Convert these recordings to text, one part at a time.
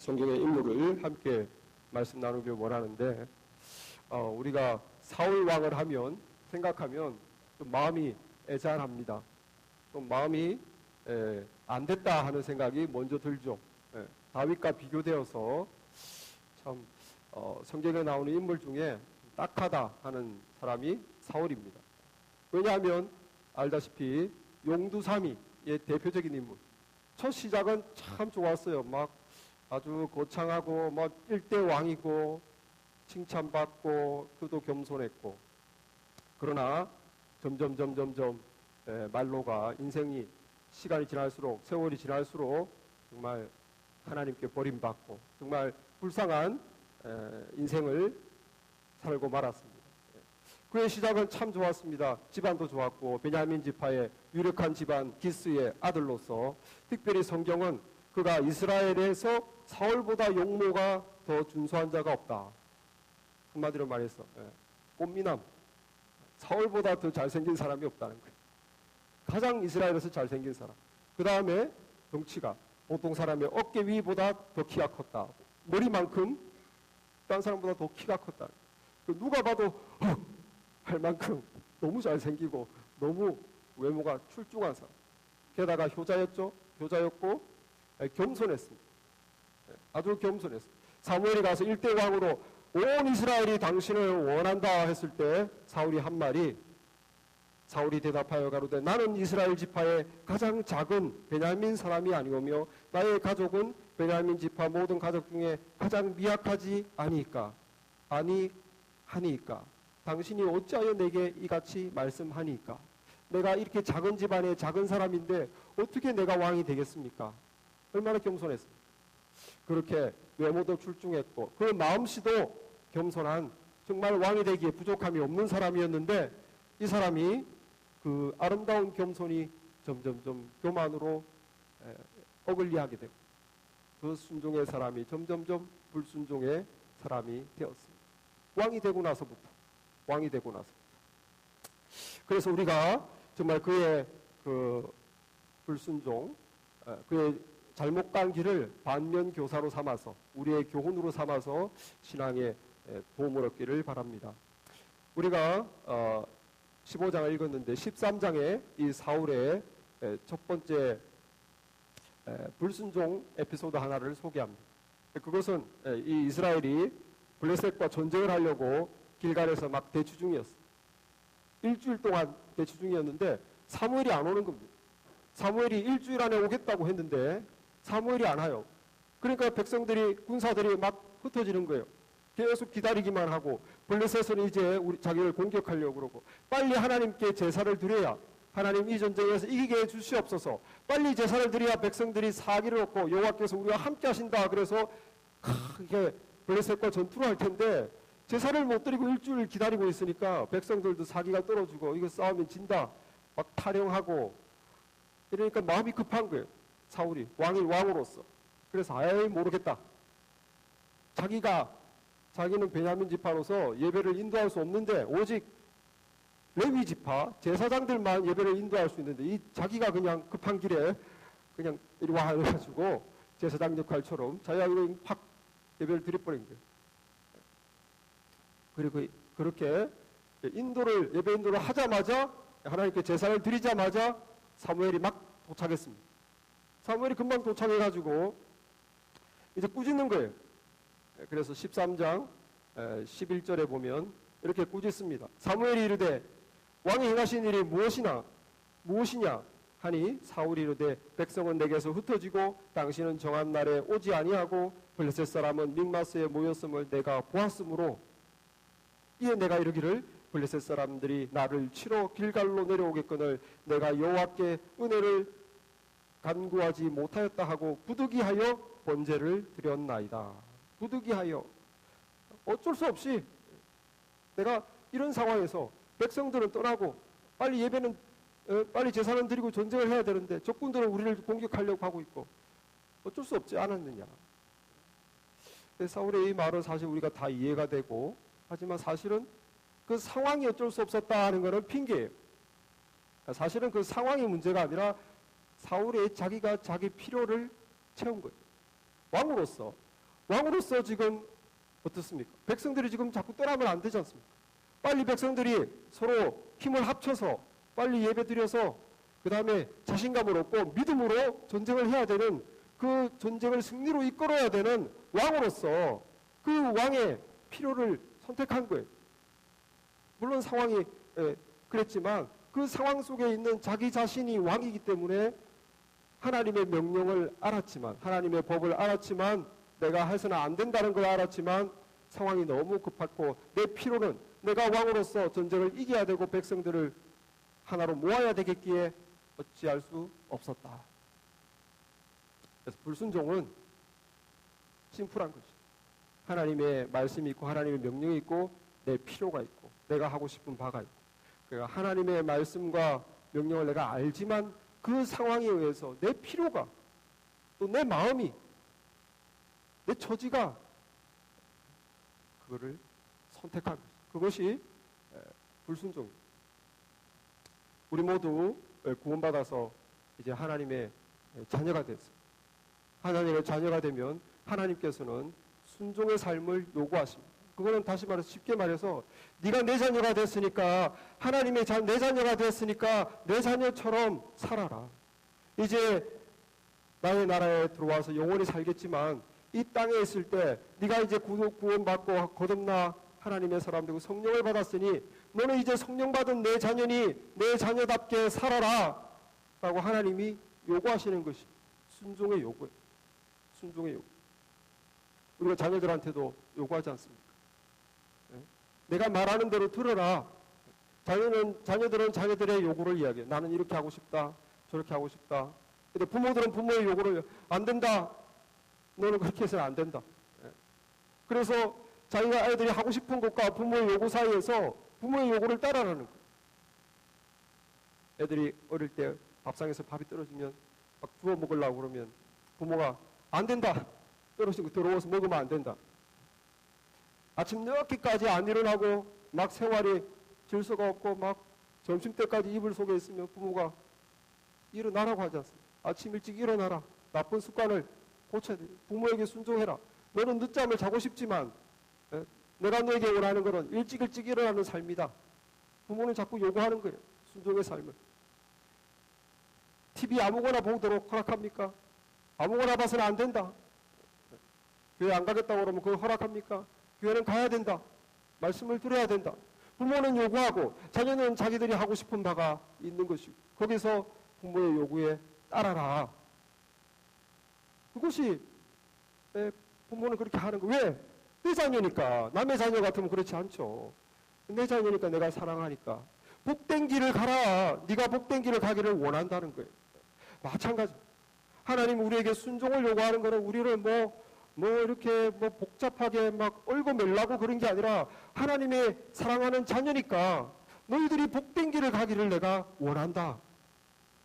성경의 인물을 함께 말씀 나누길 원하는데, 우리가 사울 왕을 생각하면 좀 마음이 애잔합니다. 좀 마음이 안 됐다 하는 생각이 먼저 들죠. 다윗과 비교되어서 참 성경에 나오는 인물 중에 딱하다 하는 사람이 사울입니다. 왜냐하면 알다시피 용두사미의 대표적인 인물. 첫 시작은 참 좋았어요. 막 아주 거창하고 막 일대 왕이고 칭찬받고 그도 겸손했고, 그러나 점점 말로가 인생이 시간이 지날수록, 세월이 지날수록 정말 하나님께 버림받고 정말 불쌍한 인생을 살고 말았습니다. 그의 시작은 참 좋았습니다. 집안도 좋았고 베냐민 지파의 유력한 집안 기스의 아들로서, 특별히 성경은 그가 이스라엘에서 사울보다 용모가 더 준수한 자가 없다, 한마디로 말해서 꽃미남, 사울보다 더 잘생긴 사람이 없다는 거예요. 가장 이스라엘에서 잘생긴 사람. 그 다음에 덩치가 보통 사람의 어깨 위보다 더 키가 컸다. 머리만큼 다른 사람보다 더 키가 컸다. 누가 봐도 할 만큼 너무 잘생기고 너무 외모가 출중한 사람. 게다가 효자였고 겸손했습니다. 아주 겸손했습니다. 사무엘이 가서 일대 왕으로 온 이스라엘이 당신을 원한다 했을 때 사울이 대답하여 가로되 나는 이스라엘 지파의 가장 작은 베냐민 사람이 아니오며 나의 가족은 베냐민 지파 모든 가족 중에 가장 미약하지 아니까 하니까 당신이 어찌하여 내게 이같이 말씀하니까? 내가 이렇게 작은 집안의 작은 사람인데 어떻게 내가 왕이 되겠습니까? 얼마나 겸손했습니까? 그렇게 외모도 출중했고 그 마음씨도 겸손한, 정말 왕이 되기에 부족함이 없는 사람이었는데, 이 사람이 그 아름다운 겸손이 점점 교만으로 어글리하게 되고 그 순종의 사람이 점점 불순종의 사람이 되었습니다. 왕이 되고 나서부터. 그래서 우리가 정말 그의 그 불순종, 그의 잘못 간 길을 반면교사로 삼아서, 우리의 교훈으로 삼아서 신앙에 도움을 얻기를 바랍니다. 우리가 15장을 읽었는데 13장에 이 사울의 첫 번째 불순종 에피소드 하나를 소개합니다. 그것은 이 이스라엘이 블레셋과 전쟁을 하려고 길갈에서 막 대치 중이었어요. 일주일 동안 대치 중이었는데 사무엘이 안 오는 겁니다. 사무엘이 일주일 안에 오겠다고 했는데 사무엘이 안 와요. 그러니까 군사들이 막 흩어지는 거예요. 계속 기다리기만 하고, 블레셋은 이제 자기를 공격하려고 그러고, 빨리 하나님께 제사를 드려야, 하나님 이 전쟁에서 이기게 해주시옵소서, 빨리 제사를 드려야 백성들이 사기를 얻고 여호와께서 우리와 함께 하신다. 그래서 이게 블레셋과 전투를 할 텐데 제사를 못 드리고 일주일 기다리고 있으니까 백성들도 사기가 떨어지고 이거 싸우면 진다, 막 타령하고 이러니까 마음이 급한 거예요. 사울이 왕으로서. 그래서 모르겠다. 자기는 베냐민 지파로서 예배를 인도할 수 없는데 오직 레위 지파 제사장들만 예배를 인도할 수 있는데, 이 자기가 그냥 급한 길에 그냥 이리 와 해가지고 제사장 역할처럼 자기가 그냥 팍 예배를 드려버린 거예요. 그리고 그렇게 예배 인도를 하자마자, 하나님께 제사를 드리자마자 사무엘이 막 도착했습니다. 사무엘이 금방 도착해가지고 이제 꾸짖는 거예요. 그래서 13장 11절에 보면 이렇게 꾸짖습니다. 사무엘이 이르되 왕이 행하신 일이 무엇이냐 하니 사울이 이르되 백성은 내게서 흩어지고 당신은 정한 날에 오지 아니하고 블레셋 사람은 믹마스에 모였음을 내가 보았으므로, 이에 내가 이르기를 블레셋 사람들이 나를 치러 길갈로 내려오겠거늘 내가 여호와께 은혜를 간구하지 못하였다 하고 부득이하여 번제를 드렸나이다. 부득이하여, 어쩔 수 없이 내가 이런 상황에서 백성들은 떠나고 빨리 제사는 드리고 전쟁을 해야 되는데 적군들은 우리를 공격하려고 하고 있고 어쩔 수 없지 않았느냐. 사울의 이 말은 사실 우리가 다 이해가 되고, 하지만 사실은 그 상황이 어쩔 수 없었다 하는 것은 핑계예요. 사실은 그 상황이 문제가 아니라 사울의 자기가 자기 필요를 채운 거예요. 왕으로서 왕으로서 지금 어떻습니까? 백성들이 지금 자꾸 떠나면 안 되지 않습니까? 빨리 백성들이 서로 힘을 합쳐서 빨리 예배드려서 그 다음에 자신감을 얻고 믿음으로 전쟁을 해야 되는, 그 전쟁을 승리로 이끌어야 되는 왕으로서 그 왕의 필요를 선택한 거예요. 물론 상황이 그랬지만 그 상황 속에 있는 자기 자신이 왕이기 때문에 하나님의 명령을 알았지만, 하나님의 법을 알았지만, 내가 해서는 안 된다는 걸 알았지만 상황이 너무 급했고 내 필요는 내가 왕으로서 전쟁을 이겨야 되고 백성들을 하나로 모아야 되겠기에 어찌할 수 없었다. 그래서 불순종은 심플한 것이, 하나님의 말씀이 있고 하나님의 명령이 있고 내 필요가 있고 내가 하고 싶은 바가 있고, 그러니까 하나님의 말씀과 명령을 내가 알지만 그 상황에 의해서 내 필요가, 또 내 마음이, 내 처지가 그거를 선택한 것이죠. 그것이 불순종입니다. 우리 모두 구원받아서 이제 하나님의 자녀가 됐어요. 하나님의 자녀가 되면 하나님께서는 순종의 삶을 요구하십니다. 그거는 다시 말해서, 쉽게 말해서 네가 내 자녀가 됐으니까, 하나님의 내 자녀가 됐으니까 내 자녀처럼 살아라. 이제 나의 나라에 들어와서 영원히 살겠지만 이 땅에 있을 때 네가 이제 구원받고 거듭나 하나님의 사람 되고 성령을 받았으니 너는 이제 성령 받은 내 자녀니 내 자녀답게 살아라 라고 하나님이 요구하시는 것이 순종의 요구예요. 순종의 요구. 우리가 자녀들한테도 요구하지 않습니까? 내가 말하는 대로 들어라. 자녀들은 자녀들의 요구를 이야기해요. 나는 이렇게 하고 싶다, 저렇게 하고 싶다. 근데 부모들은 부모의 요구를, 안 된다, 너는 그렇게 해서는 안 된다. 그래서 자기가 아이들이 하고 싶은 것과 부모의 요구 사이에서 부모의 요구를 따라가는 거예요. 애들이 어릴 때 밥상에서 밥이 떨어지면 막 주워 먹으려고 그러면 부모가 안 된다, 떨어진 거 더러워서 먹으면 안 된다. 아침 늦게까지 안 일어나고 막 생활이 질서가 없고 막 점심때까지 이불 속에 있으면 부모가 일어나라고 하지 않습니까? 아침 일찍 일어나라. 나쁜 습관을 고쳐야 돼. 부모에게 순종해라. 너는 늦잠을 자고 싶지만 내가 너에게 원하는 것은 일찍 일어나는 삶이다. 부모는 자꾸 요구하는 거예요. 순종의 삶을. TV 아무거나 보도록 허락합니까? 아무거나 봐서는 안 된다. 교회 안 가겠다고 그러면 그걸 허락합니까? 교회는 가야 된다. 말씀을 들어야 된다. 부모는 요구하고 자녀는 자기들이 하고 싶은 바가 있는 것이고, 거기서 부모의 요구에 따라라. 그것이 부모는 그렇게 하는 거. 왜? 내 자녀니까. 남의 자녀 같으면 그렇지 않죠. 내 자녀니까, 내가 사랑하니까. 복된 길을 가라. 네가 복된 길을 가기를 원한다는 거예요. 마찬가지. 하나님 우리에게 순종을 요구하는 거는 우리를 이렇게 복잡하게 막 얽어매려고 그런 게 아니라, 하나님의 사랑하는 자녀니까 너희들이 복된 길을 가기를 내가 원한다.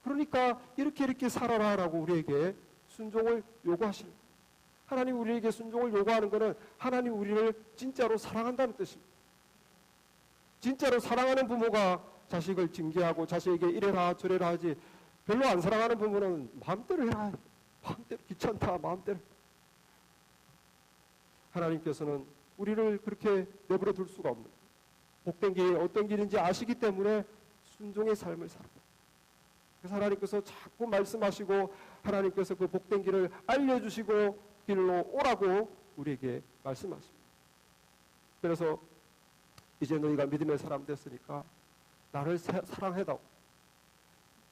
그러니까 이렇게 살아라라고 우리에게 순종을 요구하시는 거예요. 하나님 우리에게 순종을 요구하는 것은 하나님 우리를 진짜로 사랑한다는 뜻입니다. 진짜로 사랑하는 부모가 자식을 징계하고 자식에게 이래라 저래라 하지, 별로 안 사랑하는 부모는 마음대로 해라, 마음대로, 귀찮다, 마음대로. 하나님께서는 우리를 그렇게 내버려 둘 수가 없는, 복된 길이 어떤 길인지 아시기 때문에 순종의 삶을 살아요. 그래서 하나님께서 자꾸 말씀하시고 하나님께서 그 복된 길을 알려주시고 길로 오라고 우리에게 말씀하십니다. 그래서 이제 너희가 믿음의 사람 됐으니까 나를 사랑해다오.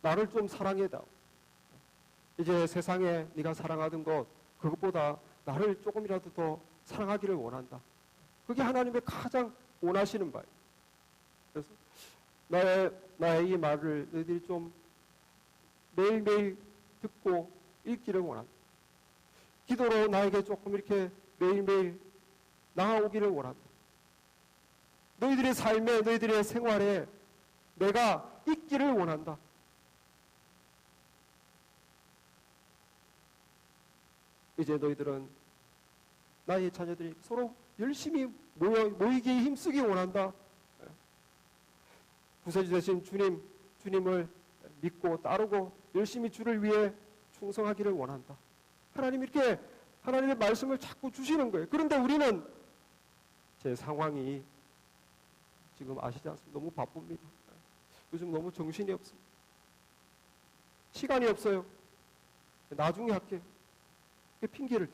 나를 좀 사랑해다오. 이제 세상에 네가 사랑하던 것, 그것보다 나를 조금이라도 더 사랑하기를 원한다. 그게 하나님의 가장 원하시는 바예요. 그래서 나의 이 말을 너희들이 좀 매일매일 듣고 읽기를 원한다. 기도로 나에게 조금 이렇게 매일매일 나아오기를 원한다. 너희들의 삶에, 너희들의 생활에 내가 있기를 원한다. 이제 너희들은, 나의 자녀들이 서로 열심히 모이기에 힘쓰기 원한다. 구세주 되신 주님을 믿고 따르고 열심히 주를 위해 충성하기를 원한다. 하나님 이렇게 하나님의 말씀을 자꾸 주시는 거예요. 그런데 우리는 제 상황이 지금 아시지 않습니까? 너무 바쁩니다. 요즘 너무 정신이 없습니다. 시간이 없어요. 나중에 할게요. 핑계를.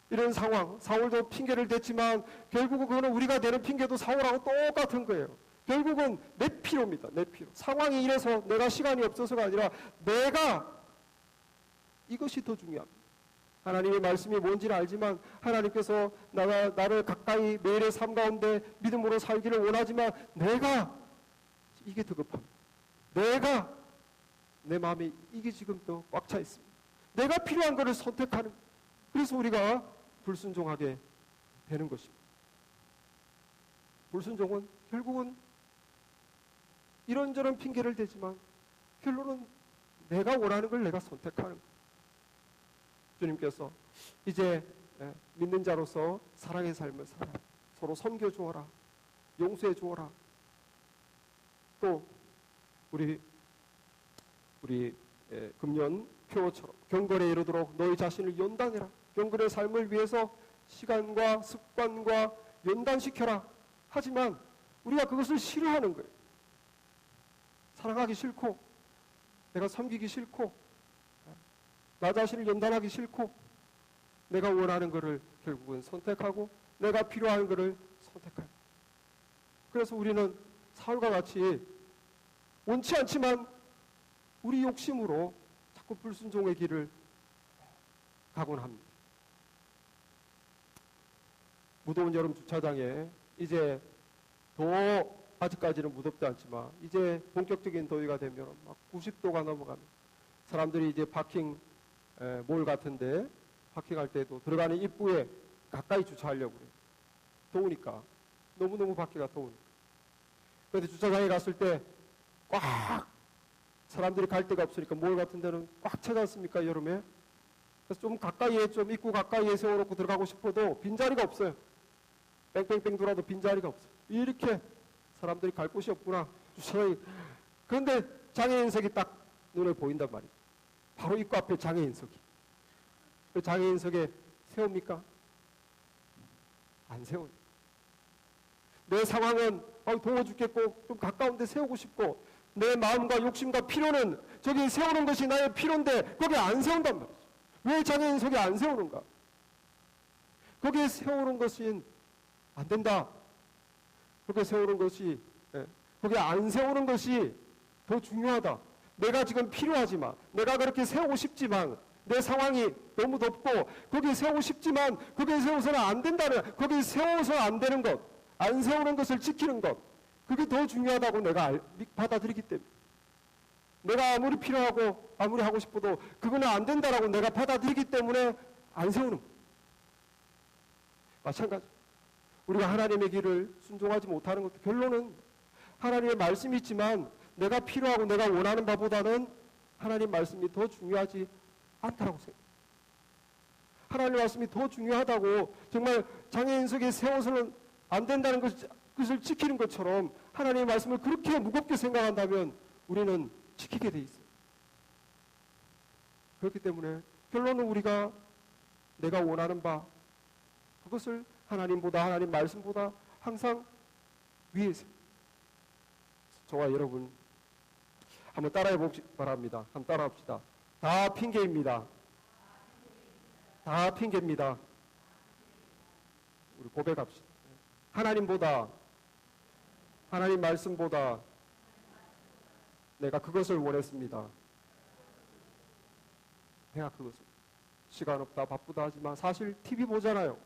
이런 상황, 사울도 핑계를 댔지만 결국은 그거는 우리가 내는 핑계도 사울하고 똑같은 거예요. 결국은 내 필요입니다. 내 필요. 상황이 이래서 내가 시간이 없어서가 아니라 내가 이것이 더 중요합니다. 하나님의 말씀이 뭔지는 알지만 하나님께서 나를 가까이 매일의 삶 가운데 믿음으로 살기를 원하지만 내가 이게 더 급합니다. 내가 내 마음에 이게 지금 더 꽉 차 있습니다. 내가 필요한 것을 선택하는, 그래서 우리가 불순종하게 되는 것입니다. 불순종은 결국은 이런저런 핑계를 대지만 결론은 내가 원하는 걸 내가 선택하는 거예요. 주님께서 이제 믿는 자로서 사랑의 삶을 살아, 서로 섬겨 주어라, 용서해 주어라. 또 우리 금년 표어처럼 경건에 이르도록 너희 자신을 연단해라. 경건의 삶을 위해서 시간과 습관과 연단시켜라. 하지만 우리가 그것을 싫어하는 거예요. 사랑하기 싫고 내가 섬기기 싫고 나 자신을 연단하기 싫고 내가 원하는 것을 결국은 선택하고 내가 필요한 것을 선택하는. 그래서 우리는 사울과 같이 원치 않지만 우리 욕심으로 자꾸 불순종의 길을 가곤 합니다. 무더운 여름 주차장에 이제 더 아직까지는 무덥지 않지만 이제 본격적인 더위가 되면 막 90도가 넘어가면 사람들이 이제 파킹 몰 같은데 파킹할 때도 들어가는 입구에 가까이 주차하려고 그래요. 더우니까. 너무너무 밖에가 더우니까. 그런데 주차장에 갔을 때 꽉 사람들이 갈 데가 없으니까 몰 같은 데는 꽉 차지 않습니까, 여름에? 그래서 좀 가까이에, 좀 입구 가까이에 세워놓고 들어가고 싶어도 빈자리가 없어요. 뺑뺑뺑 돌아도 빈자리가 없어요. 이렇게 사람들이 갈 곳이 없구나. 주차장이. 그런데 장애인석이 딱 눈에 보인단 말이에요. 바로 입구 앞에 장애인석이. 그 장애인석에 세웁니까? 안 세워요. 내 상황은 더워 죽겠고 좀 가까운 데 세우고 싶고 내 마음과 욕심과 필요는 저기 세우는 것이 나의 필요인데 거기 안 세운단 말이죠. 왜 장애인석에 안 세우는가? 거기에 세우는 것이 안 된다. 거기에 세우는 것이, 거기에 안 세우는 것이 더 중요하다. 내가 지금 필요하지만, 내가 그렇게 세우고 싶지만, 내 상황이 너무 덥고, 거기에 세우고 싶지만, 거기에 세워서는 안 된다는, 거기에 세워서 안 되는 것, 안 세우는 것을 지키는 것, 그게 더 중요하다고 내가 받아들이기 때문에. 내가 아무리 필요하고, 아무리 하고 싶어도, 그거는 안 된다라고 내가 받아들이기 때문에 안 세우는 것. 마찬가지. 우리가 하나님의 길을 순종하지 못하는 것도 결론은 하나님의 말씀이 있지만, 내가 필요하고 내가 원하는 바보다는 하나님 말씀이 더 중요하지 않다라고 생각해요. 하나님 말씀이 더 중요하다고 정말 장애인석에 세워서는 안 된다는 것을 지키는 것처럼 하나님의 말씀을 그렇게 무겁게 생각한다면 우리는 지키게 돼 있어요. 그렇기 때문에 결론은 우리가 내가 원하는 바 그것을 하나님보다 하나님 말씀보다 항상 위에 있어요. 저와 여러분 한번 따라해 보시기 바랍니다. 한번 따라합시다. 다 핑계입니다. 다 핑계입니다. 우리 고백합시다. 하나님보다, 하나님 말씀보다 내가 그것을 원했습니다. 내가 그것을. 시간 없다, 바쁘다 하지만 사실 TV 보잖아요.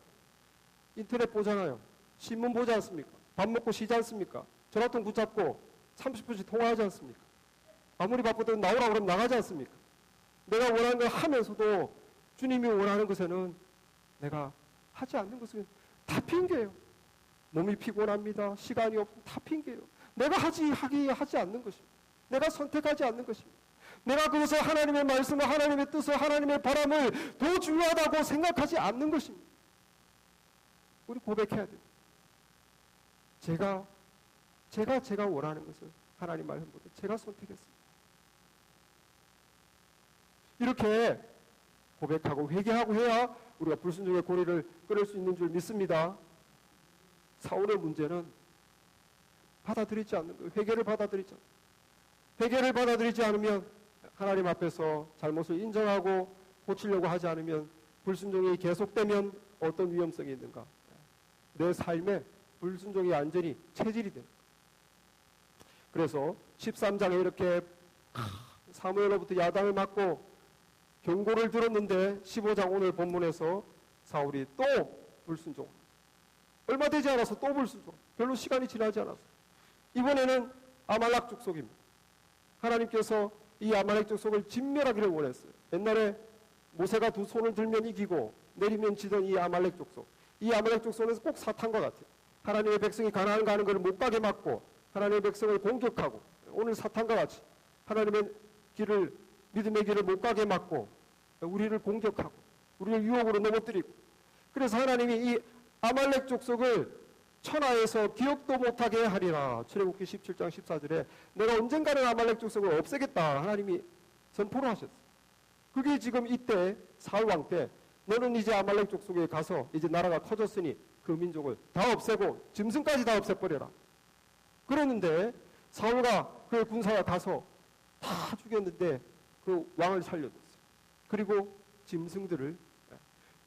인터넷 보잖아요. 신문 보지 않습니까? 밥 먹고 쉬지 않습니까? 전화통 붙잡고 30분씩 통화하지 않습니까? 아무리 바쁘든 나오라 그러면 나가지 않습니까? 내가 원하는 걸 하면서도 주님이 원하는 것에는 내가 하지 않는 것은 다 핑계예요. 몸이 피곤합니다. 시간이 없고 다 핑계예요. 내가 하지 않는 것입니다. 내가 선택하지 않는 것입니다. 내가 그것을 하나님의 말씀을, 하나님의 뜻을, 하나님의 바람을 더 중요하다고 생각하지 않는 것입니다. 우리 고백해야 돼요. 제가 원하는 것을 하나님 말씀보다 제가 선택했습니다. 이렇게 고백하고 회개하고 해야 우리가 불순종의 고리를 끊을 수 있는 줄 믿습니다. 사울의 문제는 받아들이지 않는 거예요. 회개를 받아들이지 않는 거예요. 회개를 받아들이지 않으면, 하나님 앞에서 잘못을 인정하고 고치려고 하지 않으면, 불순종이 계속되면 어떤 위험성이 있는가? 내 삶에 불순종이 완전히 체질이 됩니다. 그래서 13장에 이렇게 사무엘로부터 야단을 맞고 경고를 들었는데 15장 오늘 본문에서 사울이 또 불순종. 얼마 되지 않아서 또 불순종. 별로 시간이 지나지 않아서. 이번에는 아말렉 족속입니다. 하나님께서 이 아말렉 족속을 진멸하기를 원했어요. 옛날에 모세가 두 손을 들면 이기고 내리면 지던 이 아말렉 족속. 이 아말렉 족속은 꼭 사탄과 같아요. 하나님의 백성이 가나안 가는 것을 못 가게 막고 하나님의 백성을 공격하고, 오늘 사탄과 같이 하나님의 길을, 믿음의 길을 못 가게 막고 우리를 공격하고 우리를 유혹으로 넘어뜨리고, 그래서 하나님이 이 아말렉 족속을 천하에서 기억도 못하게 하리라. 출애굽기 17장 14절에 내가 언젠가는 아말렉 족속을 없애겠다 하나님이 선포를 하셨어요. 그게 지금 이때 사울 왕 때 너는 이제 아말렉 족속에 가서 이제 나라가 커졌으니 그 민족을 다 없애고 짐승까지 다 없애버려라. 그랬는데 사울과 그 군사가 가서 다 죽였는데 그 왕을 살려줬어요. 그리고 짐승들을,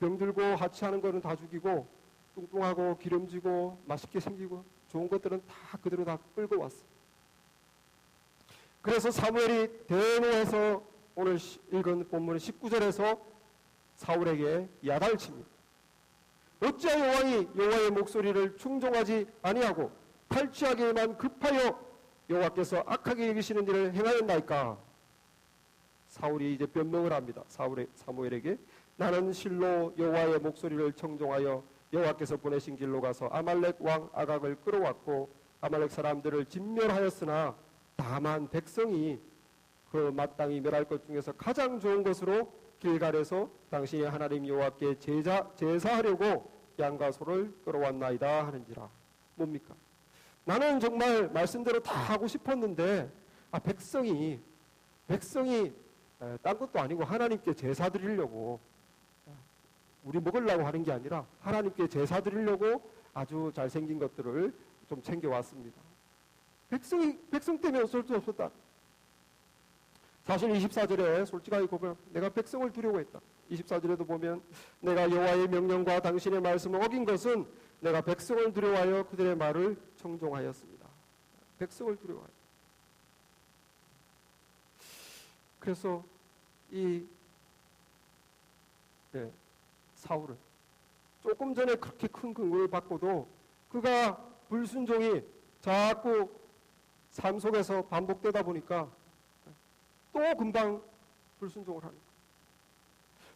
병들고 하치하는 거는 다 죽이고 뚱뚱하고 기름지고 맛있게 생기고 좋은 것들은 다 그대로 다 끌고 왔어요. 그래서 사무엘이 대노해서 오늘 읽은 본문 19절에서 사울에게 야단을 칩니다. 어찌하여 왕이 여호와의 목소리를 충종하지 아니하고 탈취하기에만 급하여 여호와께서 악하게 여기시는 일을 행하였나이까? 사울이 이제 변명을 합니다. 사무엘에게 나는 실로 여호와의 목소리를 청종하여 여호와께서 보내신 길로 가서 아말렉 왕 아각을 끌어왔고 아말렉 사람들을 진멸하였으나 다만 백성이 그 마땅히 멸할 것 중에서 가장 좋은 것으로 길갈에서 당신이 하나님 여호와께 제사하려고 양과 소를 끌어왔나이다 하는지라. 뭡니까? 나는 정말 말씀대로 다 하고 싶었는데 백성이 딴 것도 아니고 하나님께 제사 드리려고, 우리 먹으려고 하는 게 아니라 하나님께 제사 드리려고 아주 잘생긴 것들을 좀 챙겨왔습니다. 백성 때문에 어쩔 수 없었다. 사실 24절에 솔직하게 고백합니다. 내가 백성을 두려워했다. 24절에도 보면 내가 여호와의 명령과 당신의 말씀을 어긴 것은 내가 백성을 두려워하여 그들의 말을 청종하였습니다. 백성을 두려워하여. 그래서 이 사울은 조금 전에 그렇게 큰 근거를 받고도 그가 불순종이 자꾸 삶 속에서 반복되다 보니까 또 금방 불순종을 하는 거예요.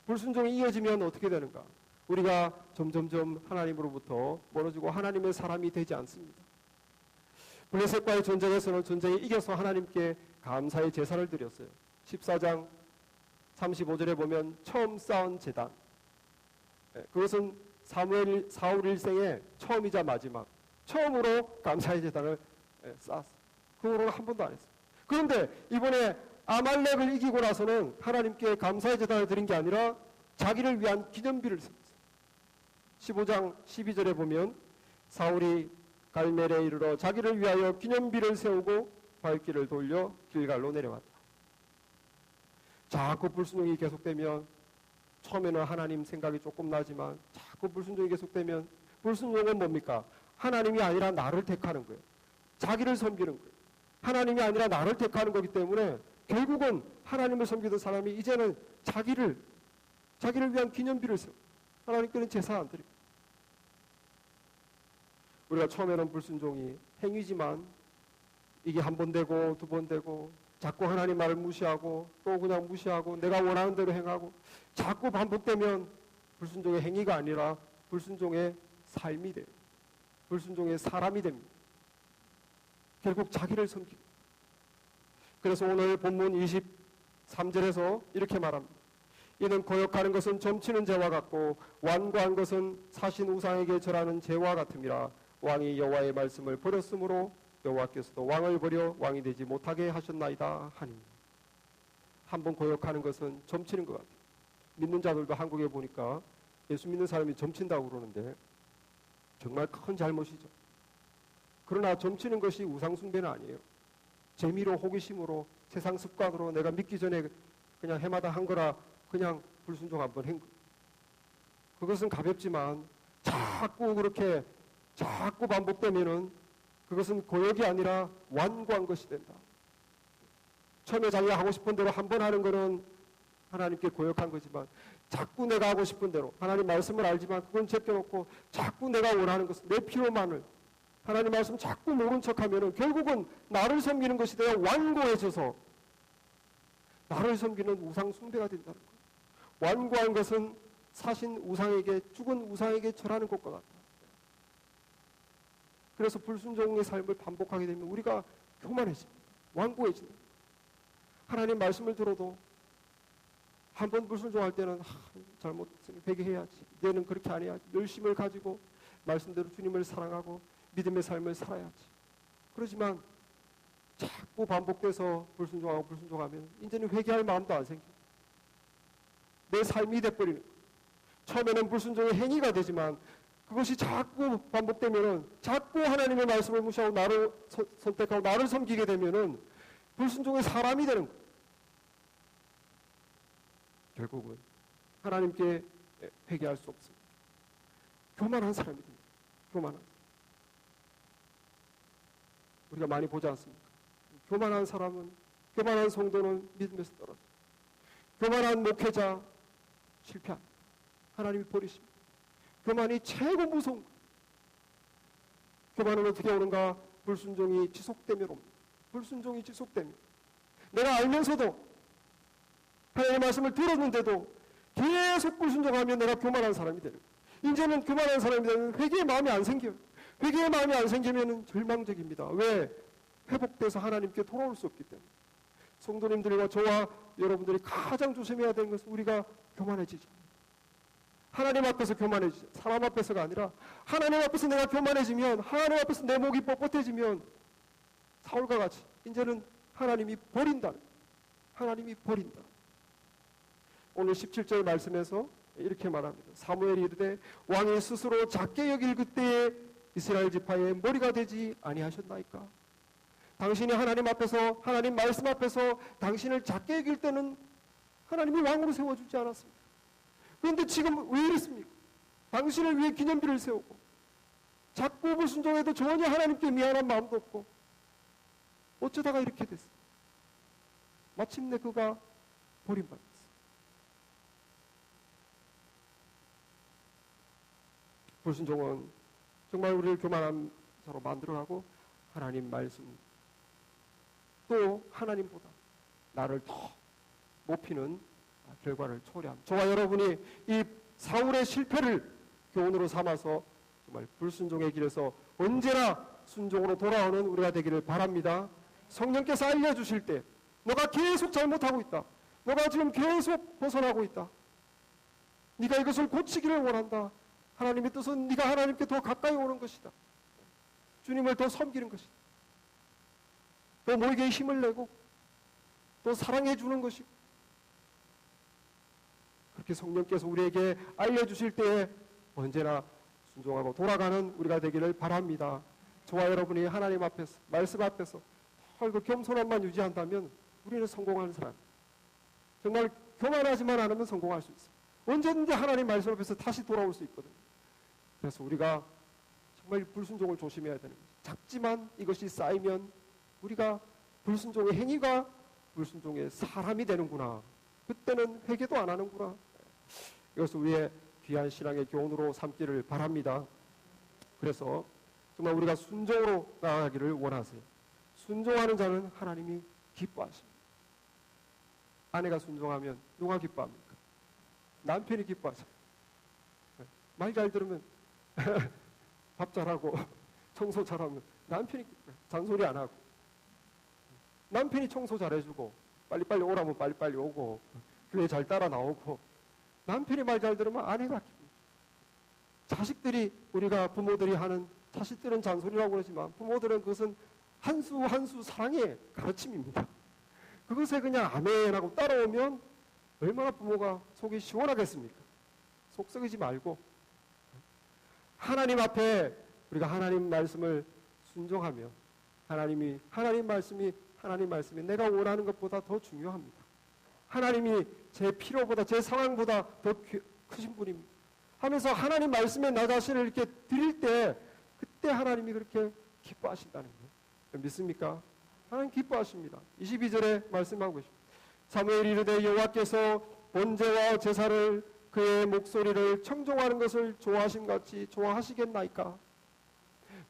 불순종이 이어지면 어떻게 되는가? 우리가 점점점 하나님으로부터 멀어지고 하나님의 사람이 되지 않습니다. 블레셋과의 전쟁에서는 전쟁에 이겨서 하나님께 감사의 제사를 드렸어요. 14장 35절에 보면 처음 쌓은 제단, 그것은 사울 일생의 처음이자 마지막, 처음으로 감사의 제단을 쌓았어요. 그 후로는 한 번도 안 했어요. 그런데 이번에 아말렉을 이기고 나서는 하나님께 감사의 제단을 드린 게 아니라 자기를 위한 기념비를 세웠어요. 15장 12절에 보면 사울이 갈멜에 이르러 자기를 위하여 기념비를 세우고 발길을 돌려 길갈로 내려왔다. 자꾸 불순종이 계속되면, 처음에는 하나님 생각이 조금 나지만 자꾸 불순종이 계속되면, 불순종은 뭡니까? 하나님이 아니라 나를 택하는 거예요. 자기를 섬기는 거예요. 하나님이 아니라 나를 택하는 거기 때문에 결국은 하나님을 섬기던 사람이 이제는 자기를 위한 기념비를 세워. 하나님께는 제사 안 드리고. 우리가 처음에는 불순종이 행위지만 이게 한 번 되고 두 번 되고 자꾸 하나님 말을 무시하고 또 그냥 무시하고 내가 원하는 대로 행하고 자꾸 반복되면 불순종의 행위가 아니라 불순종의 삶이 돼요. 불순종의 사람이 됩니다. 결국 자기를 섬기고. 그래서 오늘 본문 23절에서 이렇게 말합니다. 이는 거역하는 것은 점치는 죄와 같고 완고한 것은 사신 우상에게 절하는 죄와 같음이라. 왕이 여호와의 말씀을 버렸으므로 여호와께서도 왕을 버려 왕이 되지 못하게 하셨나이다 하니. 한번 거역하는 것은 점치는 것 같아요. 믿는 자들도 한국에 보니까 예수 믿는 사람이 점친다고 그러는데 정말 큰 잘못이죠. 그러나 점치는 것이 우상숭배는 아니에요. 재미로, 호기심으로, 세상 습관으로 내가 믿기 전에 그냥 해마다 한 거라 그냥 불순종 한번 한 거. 그것은 가볍지만 자꾸 그렇게 자꾸 반복되면은 그것은 고역이 아니라 완고한 것이 된다. 처음에 자기가 하고 싶은 대로 한 번 하는 거는 하나님께 고역한 거지만 자꾸 내가 하고 싶은 대로 하나님 말씀을 알지만 그건 제껴놓고 자꾸 내가 원하는 것은 내 필요만을 하나님 말씀 자꾸 모른 척하면은 결국은 나를 섬기는 것이 되어 완고해져서 나를 섬기는 우상 숭배가 된다는 거예요. 완고한 것은 사신 우상에게, 죽은 우상에게 절하는 것과 같다. 그래서 불순종의 삶을 반복하게 되면 우리가 교만해집니다. 완고해집니다. 하나님 말씀을 들어도 한 번 불순종할 때는 잘못했으니 회개해야지, 이제는 그렇게 안 해야지, 열심을 가지고 말씀대로 주님을 사랑하고 믿음의 삶을 살아야지. 그러지만 자꾸 반복돼서 불순종하면 이제는 회개할 마음도 안 생겨. 내 삶이 돼버리는 거예요. 처음에는 불순종의 행위가 되지만 그것이 자꾸 반복되면은 자꾸 하나님의 말씀을 무시하고 나를 선택하고 나를 섬기게 되면은 불순종의 사람이 되는 거예요. 결국은 하나님께 회개할 수 없습니다. 교만한 사람이 됩니다. 교만한 사람. 우리가 많이 보지 않습니까? 교만한 사람은, 교만한 성도는 믿음에서 떨어져요. 교만한 목회자 실패합니다. 하나님이 버리십니다. 교만이 최고 무서운 거예요. 교만은 어떻게 오는가? 불순종이 지속되면 옵니다. 불순종이 지속되면 내가 알면서도 하나님의 말씀을 들었는데도 계속 불순종하면 내가 교만한 사람이 되는 거예요. 이제는 교만한 사람이 되면 회개의 마음이 안 생겨요. 회개의 마음이 안 생기면 절망적입니다. 왜? 회복돼서 하나님께 돌아올 수 없기 때문에. 성도님들과 저와 여러분들이 가장 조심해야 되는 것은 우리가 교만해지죠. 하나님 앞에서 교만해지죠. 사람 앞에서가 아니라 하나님 앞에서 내가 교만해지면, 하나님 앞에서 내 목이 뻣뻣해지면 사울과 같이 이제는 하나님이 버린다는, 하나님이 버린다. 오늘 17절 말씀에서 이렇게 말합니다. 사무엘이 이르되 왕이 스스로 작게 여길 그때에 이스라엘 지파의 머리가 되지 아니하셨나이까. 당신이 하나님 앞에서, 하나님 말씀 앞에서 당신을 작게 여길 때는 하나님이 왕으로 세워주지 않았습니다. 그런데 지금 왜 이랬습니까? 당신을 위해 기념비를 세우고 자꾸 불순종해도 전혀 하나님께 미안한 마음도 없고 어쩌다가 이렇게 됐어요. 마침내 그가 버림받았어요. 불순종은 정말 우리를 교만한 자로 만들어가고 하나님 말씀 또 하나님보다 나를 더 높이는 결과를 초래합니다. 저와 여러분이 이 사울의 실패를 교훈으로 삼아서 정말 불순종의 길에서 언제나 순종으로 돌아오는 우리가 되기를 바랍니다. 성령께서 알려주실 때 너가 계속 잘못하고 있다. 너가 지금 계속 벗어나고 있다. 네가 이것을 고치기를 원한다. 하나님의 뜻은 네가 하나님께 더 가까이 오는 것이다. 주님을 더 섬기는 것이다. 또 너에게 힘을 내고 또 사랑해 주는 것이고 그렇게 성령께서 우리에게 알려주실 때에 언제나 순종하고 돌아가는 우리가 되기를 바랍니다. 저와 여러분이 하나님 앞에서, 말씀 앞에서 그 겸손함만 유지한다면 우리는 성공하는 사람. 정말 교만하지만 않으면 성공할 수 있어요. 언제든지 하나님 말씀 앞에서 다시 돌아올 수 있거든요. 그래서 우리가 정말 불순종을 조심해야 되는 거죠. 작지만 이것이 쌓이면 우리가 불순종의 행위가 불순종의 사람이 되는구나. 그때는 회개도 안 하는구나. 이것을 우리의 귀한 신앙의 교훈으로 삼기를 바랍니다. 그래서 정말 우리가 순종으로 나아가기를 원하세요. 순종하는 자는 하나님이 기뻐하십니다. 아내가 순종하면 누가 기뻐합니까? 남편이 기뻐하죠. 말 잘 들으면 밥 잘하고 청소 잘하면 남편이 잔소리 안 하고 남편이 청소 잘해주고 빨리빨리 오라면 빨리빨리 오고 교회 잘 따라 나오고 남편이 말 잘 들으면 아내가 기쁩니다. 자식들이 우리가 부모들이 하는 자식들은 잔소리라고 그러지만 부모들은 그것은 한 수 한 수 사랑의 가르침입니다. 그것에 그냥 아멘하고 따라오면 얼마나 부모가 속이 시원하겠습니까? 속 썩이지 말고 하나님 앞에 우리가 하나님 말씀을 순종하며 하나님 말씀이 내가 원하는 것보다 더 중요합니다. 하나님이 제 필요보다 제 상황보다 더 크신 분입니다. 하면서 하나님 말씀에 나 자신을 이렇게 드릴 때 그때 하나님이 그렇게 기뻐하신다는 거예요. 믿습니까? 하나님 기뻐하십니다. 22절에 말씀하고 있습니다. 사무엘이 이르되 여호와께서 번제와 제사를 그의 목소리를 청종하는 것을 좋아하신 같이 좋아하시겠나이까?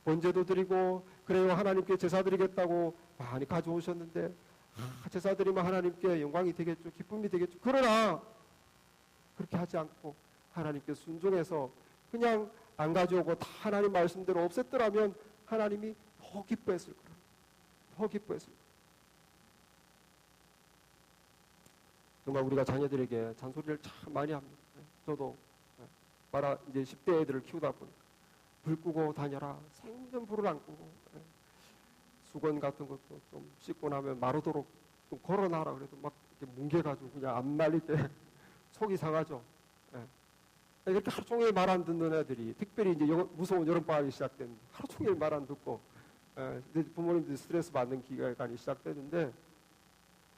번제도 드리고 그래요 하나님께 제사 드리겠다고 많이 가져오셨는데 제사 드리면 하나님께 영광이 되겠죠. 기쁨이 되겠죠. 그러나 그렇게 하지 않고 하나님께 순종해서 그냥 안 가져오고 다 하나님 말씀대로 없앴더라면 하나님이 더 기뻐했을 거예요. 더 기뻐했을 거예요. 정말 우리가 자녀들에게 잔소리를 참 많이 합니다. 저도 이제 10대 애들을 키우다 보니까 불 끄고 다녀라. 생전 불을 안 끄고 수건 같은 것도 좀 씻고 나면 마르도록 좀 걸어놔라. 그래도 막 이렇게 뭉개가지고 그냥 안 말릴 때 속이 상하죠. 이렇게 하루 종일 말 안 듣는 애들이 특별히 이제 무서운 여름방학이 시작되는 하루 종일 말 안 듣고 부모님들이 스트레스 받는 기간이 시작되는데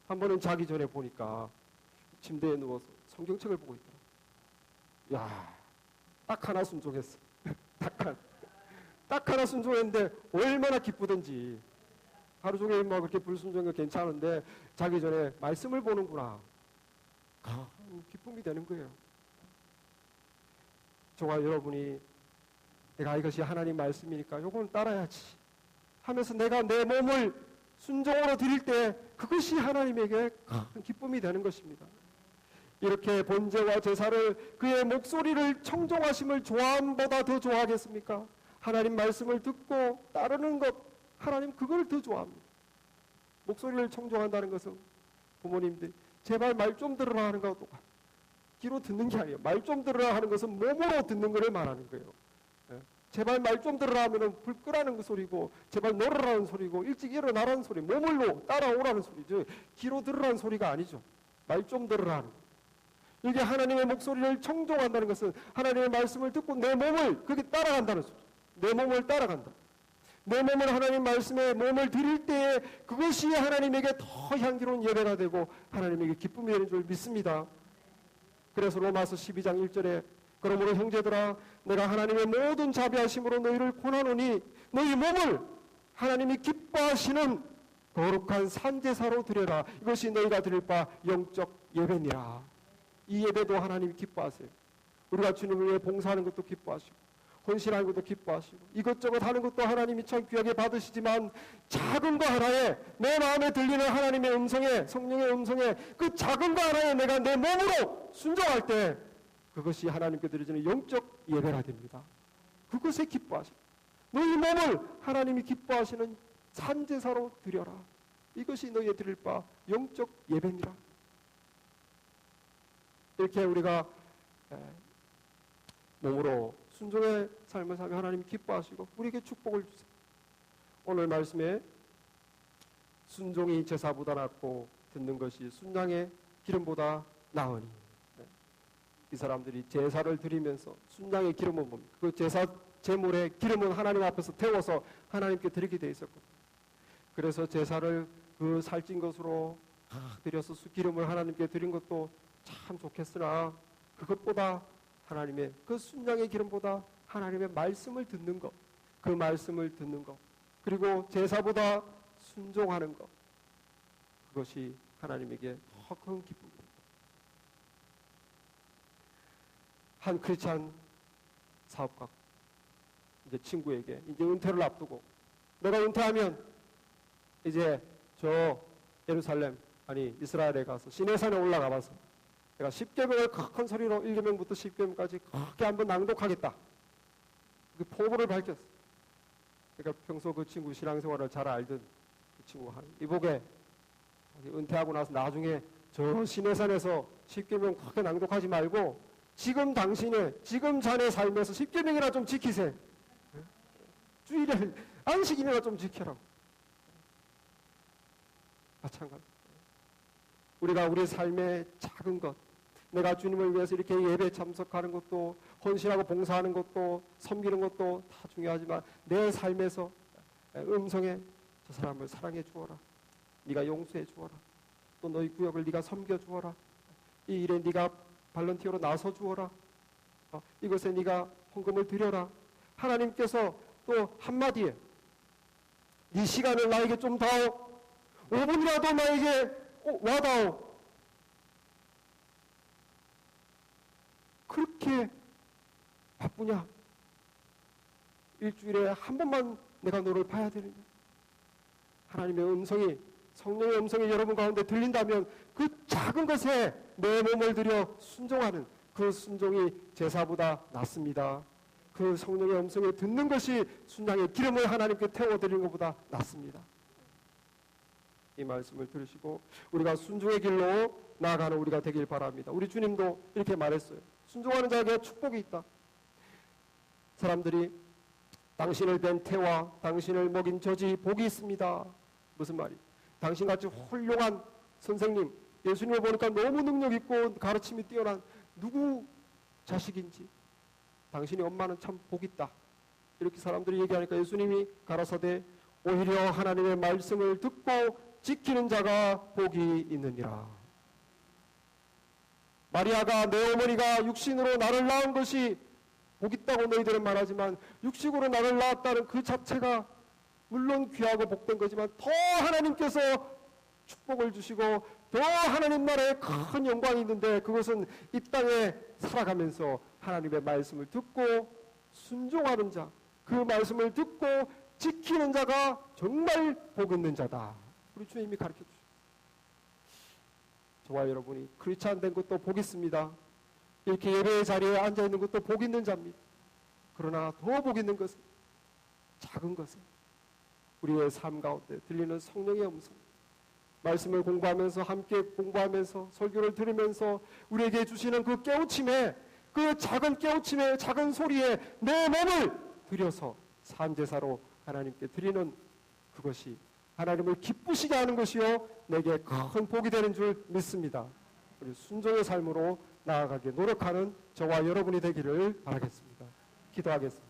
한 번은 자기 전에 보니까 침대에 누워서 성경책을 보고 있더라고요. 야, 딱 하나 순종했어. 딱 하나 순종했는데 얼마나 기쁘던지. 하루 종일 막 그렇게 불순종이 괜찮은데 자기 전에 말씀을 보는구나. 기쁨이 되는 거예요. 저와 여러분이 내가 이것이 하나님 말씀이니까 요건 따라야지 하면서 내가 내 몸을 순종으로 드릴 때 그것이 하나님에게 큰 기쁨이 되는 것입니다. 이렇게 번제와 제사를 그의 목소리를 청종하심을 좋아함보다 더 좋아하겠습니까? 하나님 말씀을 듣고 따르는 것 하나님 그걸 더 좋아합니다. 목소리를 청종한다는 것은 부모님들 제발 말 좀 들으라 하는 것과 똑같아요. 귀로 듣는 게 아니에요. 말 좀 들으라 하는 것은 몸으로 듣는 것을 말하는 거예요. 제발 말 좀 들으라 하면은 불 끄라는 그 소리고 제발 놀으라는 소리고 일찍 일어나라는 소리 몸을로 따라오라는 소리죠. 귀로 들으라는 소리가 아니죠. 말 좀 들으라 하는 거예요. 이게 하나님의 목소리를 청종한다는 것은 하나님의 말씀을 듣고 내 몸을 그게 따라간다는 소리죠. 내 몸을 따라간다. 내 몸을 하나님 말씀에 몸을 드릴 때에 그것이 하나님에게 더 향기로운 예배가 되고 하나님에게 기쁨이 되는 줄 믿습니다. 그래서 로마서 12장 1절에 그러므로 형제들아 내가 하나님의 모든 자비하심으로 너희를 권하노니 너희 몸을 하나님이 기뻐하시는 거룩한 산제사로 드려라. 이것이 너희가 드릴 바 영적 예배니라. 이 예배도 하나님이 기뻐하세요. 우리가 주님을 위해 봉사하는 것도 기뻐하시고 헌신하는 것도 기뻐하시고 이것저것 하는 것도 하나님이 참 귀하게 받으시지만 작은 거 하나에 내 마음에 들리는 하나님의 음성에 성령의 음성에 그 작은 거 하나에 내가 내 몸으로 순종할 때 그것이 하나님께 드려지는 영적 예배가 됩니다. 그것에 기뻐하시고 너희 몸을 하나님이 기뻐하시는 산제사로 드려라. 이것이 너희에 드릴 바 영적 예배니라. 이렇게 우리가 몸으로 순종의 삶을 살며 하나님 기뻐하시고 우리에게 축복을 주세요. 오늘 말씀에 순종이 제사보다 낫고 듣는 것이 순양의 기름보다 나으니 이 사람들이 제사를 드리면서 순양의 기름은 뭡니까? 그 제사 제물의 기름은 하나님 앞에서 태워서 하나님께 드리게 돼 있었거든요. 그래서 제사를 그 살찐 것으로 드려서 기름을 하나님께 드린 것도 참 좋겠으나 그것보다 하나님의 그 순양의 기름보다 하나님의 말씀을 듣는 것, 그 말씀을 듣는 것, 그리고 제사보다 순종하는 것, 그것이 하나님에게 더 큰 기쁨입니다. 한 크리스찬 사업가 이제 친구에게 이제 은퇴를 앞두고 내가 은퇴하면 이제 저 예루살렘 아니 이스라엘에 가서 시내산에 올라가 봐서 내가 10계명을 큰 소리로 1계명부터 10계명까지 크게 한번 낭독하겠다. 그 포부를 밝혔어. 그러니까 평소 그 친구 신앙생활을 잘 알던 그 친구가 이보게 은퇴하고 나서 나중에 저 시내산에서 10계명 크게 낭독하지 말고 지금 당신의 지금 자네 삶에서 10계명이나 좀 지키세요. 주일에 안식일이나 좀 지켜라고. 마찬가지. 우리가 우리 삶의 작은 것, 내가 주님을 위해서 이렇게 예배 참석하는 것도, 헌신하고 봉사하는 것도, 섬기는 것도 다 중요하지만 내 삶에서 음성에 저 사람을 사랑해 주어라, 네가 용서해 주어라, 또 너희 구역을 네가 섬겨 주어라, 이 일에 네가 발런티어로 나서 주어라, 이것에 네가 헌금을 드려라. 하나님께서 또 한마디에 네 시간을 나에게 좀 다오, 5분이라도 나에게 와다오. 그렇게 바쁘냐? 일주일에 한 번만 내가 너를 봐야 되느냐? 하나님의 음성이, 성령의 음성이 여러분 가운데 들린다면 그 작은 것에 내 몸을 들여 순종하는 그 순종이 제사보다 낫습니다. 그 성령의 음성을 듣는 것이 순양의 기름을 하나님께 태워드리는 것보다 낫습니다. 이 말씀을 들으시고 우리가 순종의 길로 나아가는 우리가 되길 바랍니다. 우리 주님도 이렇게 말했어요. 순종하는 자에게 축복이 있다. 사람들이 당신을 뵌 태와 당신을 먹인 젖이 복이 있습니다. 무슨 말이? 당신같이 훌륭한 선생님, 예수님을 보니까 너무 능력 있고 가르침이 뛰어난 누구 자식인지 당신이 엄마는 참 복 있다. 이렇게 사람들이 얘기하니까 예수님이 가라사대 오히려 하나님의 말씀을 듣고 지키는 자가 복이 있느니라. 마리아가 내 어머니가 육신으로 나를 낳은 것이 복 있다고 너희들은 말하지만 육식으로 나를 낳았다는 그 자체가 물론 귀하고 복된 거지만 더 하나님께서 축복을 주시고 더 하나님 나라에 큰 영광이 있는데 그것은 이 땅에 살아가면서 하나님의 말씀을 듣고 순종하는 자, 그 말씀을 듣고 지키는 자가 정말 복 있는 자다. 우리 주님이 가르쳐 주십니다. 저와 여러분이 크리스찬 된 것도 복 있습니다. 이렇게 예배의 자리에 앉아 있는 것도 복 있는 자입니다. 그러나 더 복 있는 것은 작은 것은 우리의 삶 가운데 들리는 성령의 음성, 말씀을 공부하면서 함께 공부하면서 설교를 들으면서 우리에게 주시는 그 깨우침에, 그 작은 깨우침에, 작은 소리에 내 몸을 들여서 산제사로 하나님께 드리는 그것이 하나님을 기쁘시게 하는 것이요 내게 큰 복이 되는 줄 믿습니다. 우리 순종의 삶으로 나아가게 노력하는 저와 여러분이 되기를 바라겠습니다. 기도하겠습니다.